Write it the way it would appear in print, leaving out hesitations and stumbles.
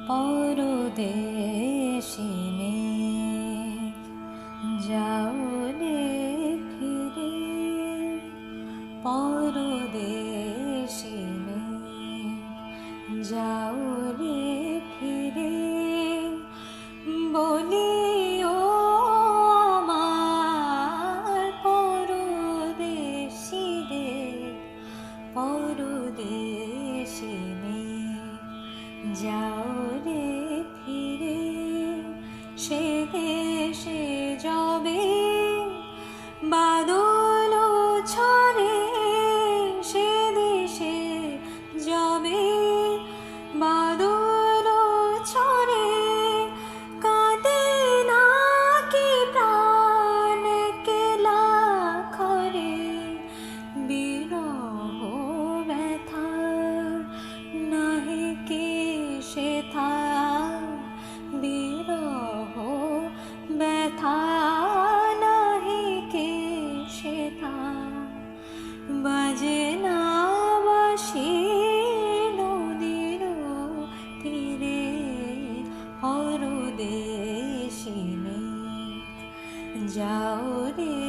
পরদেশিনী যাও রে ফিরে, পরদেশিনী যাও রে ফিরে, বলিও আমার পরদেশী রে, পরদেশিনী যাও রে ফিরে। সে দেশে যাবে বাদল ঝরে, সে দেশে যাবে বাদল ঝরে, কাঁদে নাকি প্রাণ কেলা করে, বিরহ ব্যথা নাহি কি সেথা, বিরহ ব্যথা নাহি কি সেথা, বাজে না বাঁশি নদীর তীরে, পরদেশিনী যাও রে